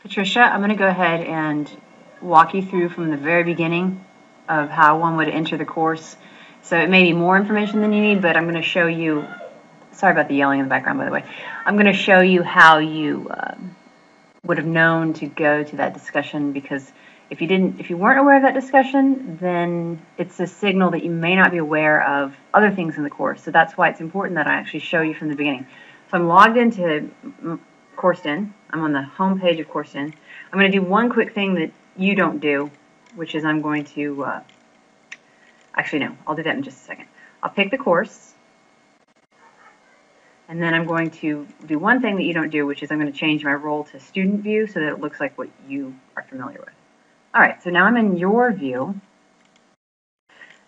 Patricia, I'm going to go ahead and walk you through from the very beginning of how one would enter the course. So it may be more information than you need, but I'm going to show you, sorry about the yelling in the background, by the way. I'm going to show you how you would have known to go to that discussion, because if you weren't aware of that discussion, then it's a signal that you may not be aware of other things in the course. So that's why it's important that I actually show you from the beginning. So I'm logged into CourseDen. I'm on the home page of CourseDen. I'm going to do one quick thing that you don't do, which is I'm going to, actually no, I'll do that in just a second. I'll pick the course, and then I'm going to do one thing that you don't do, which is I'm going to change my role to student view so that it looks like what you are familiar with. All right, so now I'm in your view,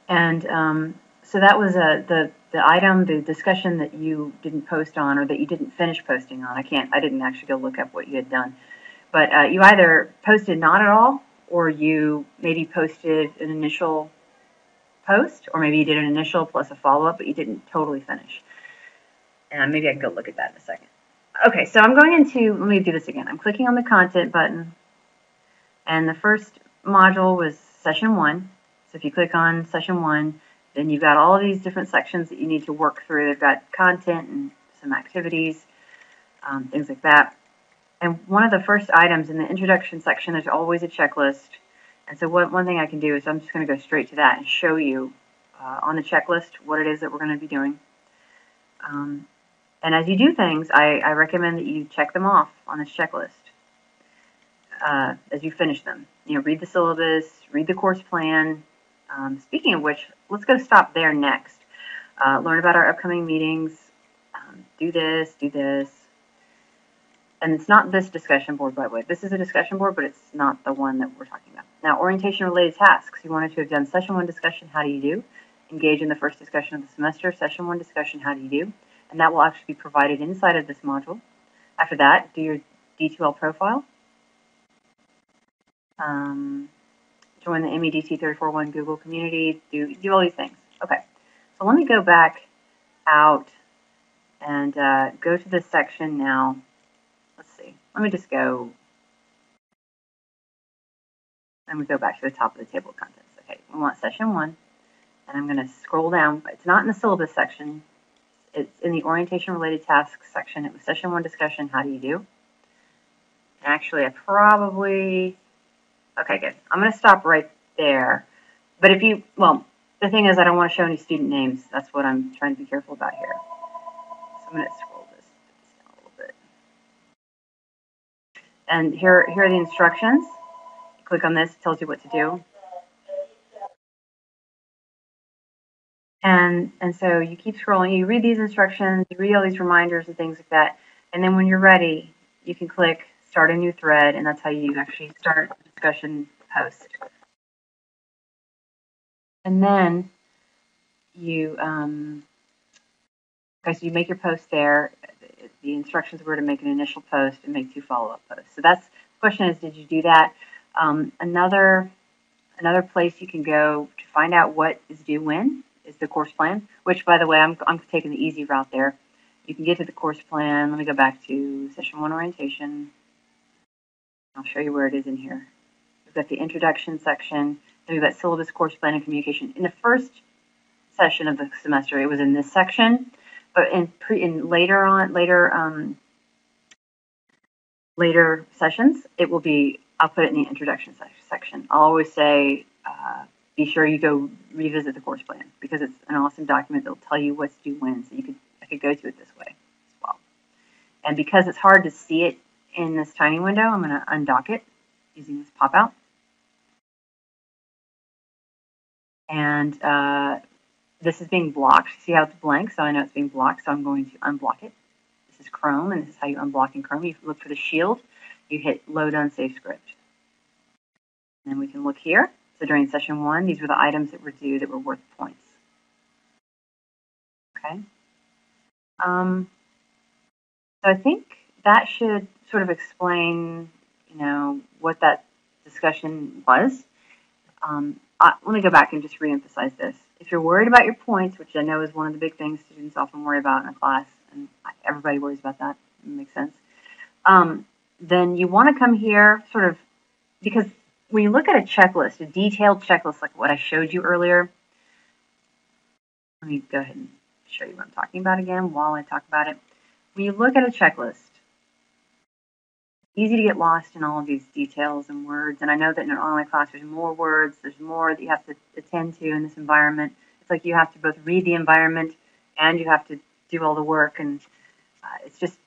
and so that was the item, the discussion that you didn't post on, or that you didn't finish posting on. I didn't actually go look up what you had done, but you either posted not at all, or you maybe posted an initial post, or maybe you did an initial plus a follow-up, but you didn't totally finish. And maybe I can go look at that in a second. Okay, so I'm going into, let me do this again. I'm clicking on the content button, and the first module was session 1. So if you click on session 1, then you've got all of these different sections that you need to work through. They've got content and some activities, things like that. And one of the first items in the introduction section, there's always a checklist. And so one thing I can do is I'm just going to go straight to that and show you on the checklist what it is that we're going to be doing. And as you do things, I recommend that you check them off on this checklist as you finish them. You know, read the syllabus, read the course plan. Speaking of which, let's go stop there next. Learn about our upcoming meetings. Do this, do this. And it's not this discussion board, by the way. This is a discussion board, but it's not the one that we're talking about. Now, orientation-related tasks. You wanted to have done session 1 discussion, how do you do? Engage in the first discussion of the semester, session 1 discussion, how do you do? And that will actually be provided inside of this module. After that, do your D2L profile. Join the MEDT 341 Google community. Do all these things. Okay, so let me go back out and go to this section now. Let's see. Let me just go. I'm going to go back to the top of the table of contents. Okay, we want session 1, and I'm going to scroll down. It's not in the syllabus section. It's in the orientation-related tasks section. It was session 1 discussion, how do you do? And actually, I probably, okay, good. I'm going to stop right there. But if you, well, the thing is I don't want to show any student names. That's what I'm trying to be careful about here. So I'm going to scroll this down a little bit. And here are the instructions. You click on this, it tells you what to do. And so you keep scrolling, you read these instructions, you read all these reminders and things like that. And then when you're ready, you can click start a new thread, and that's how you actually start a discussion post. And then you, okay, so you make your post there. The instructions were to make an initial post and make 2 follow-up posts. So that's, the question is, did you do that? Another place you can go to find out what is due when is the course plan, which, by the way, I'm taking the easy route there. You can get to the course plan. Let me go back to session 1 orientation. I'll show you where it is in here. We've got the introduction section. Then we've got syllabus, course plan, and communication. In the first session of the semester, it was in this section, but in later sessions, it will be, I'll put it in the introduction section. I'll always say, be sure you go revisit the course plan, because it's an awesome document that'll tell you what's due when, so I could go to it this way as well. And because it's hard to see it in this tiny window, I'm going to undock it using this pop-out. And this is being blocked. See how it's blank? So I know it's being blocked, so I'm going to unblock it. This is Chrome, and this is how you unblock in Chrome. You look for the shield, you hit load unsafe script. And then we can look here. So during session 1, these were the items that were due that were worth points. Okay. So I think that should sort of explain, you know, what that discussion was. Let me go back and just reemphasize this. If you're worried about your points, which I know is one of the big things students often worry about in a class, and everybody worries about that, it makes sense, then you want to come here sort of, because when you look at a checklist, a detailed checklist like what I showed you earlier, let me go ahead and show you what I'm talking about again while I talk about it. When you look at a checklist, easy to get lost in all of these details and words. And I know that in an online class, there's more words, there's more that you have to attend to in this environment. It's like you have to both read the environment and you have to do all the work. And it's just,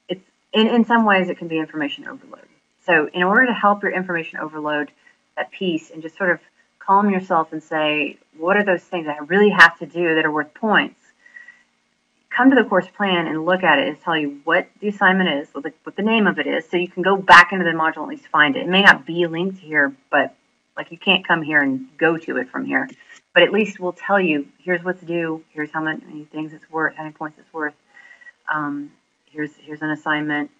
it's in some ways, it can be information overload. So in order to help your information overload that piece and just sort of calm yourself and say, what are those things that I really have to do that are worth points? Come to the course plan and look at it and tell you what the assignment is, what the name of it is, so you can go back into the module and at least find it. It may not be linked here, but like you can't come here and go to it from here. But at least we'll tell you, here's what's due, here's how many things it's worth, how many points it's worth. Here's an assignment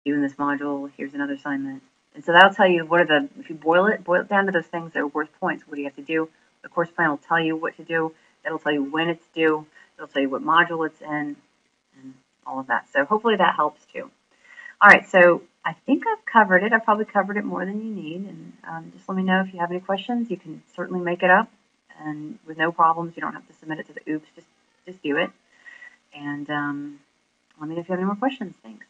due in this module, here's another assignment. And so that'll tell you what are the, if you boil it down to those things that are worth points, what do you have to do? The course plan will tell you what to do. It'll tell you when it's due. It'll tell you what module it's in and all of that. So hopefully that helps too. All right, so I think I've covered it. I've probably covered it more than you need. And just let me know if you have any questions. You can certainly make it up. And with no problems, you don't have to submit it to the OOPS. Just do it. And let me know if you have any more questions. Thanks.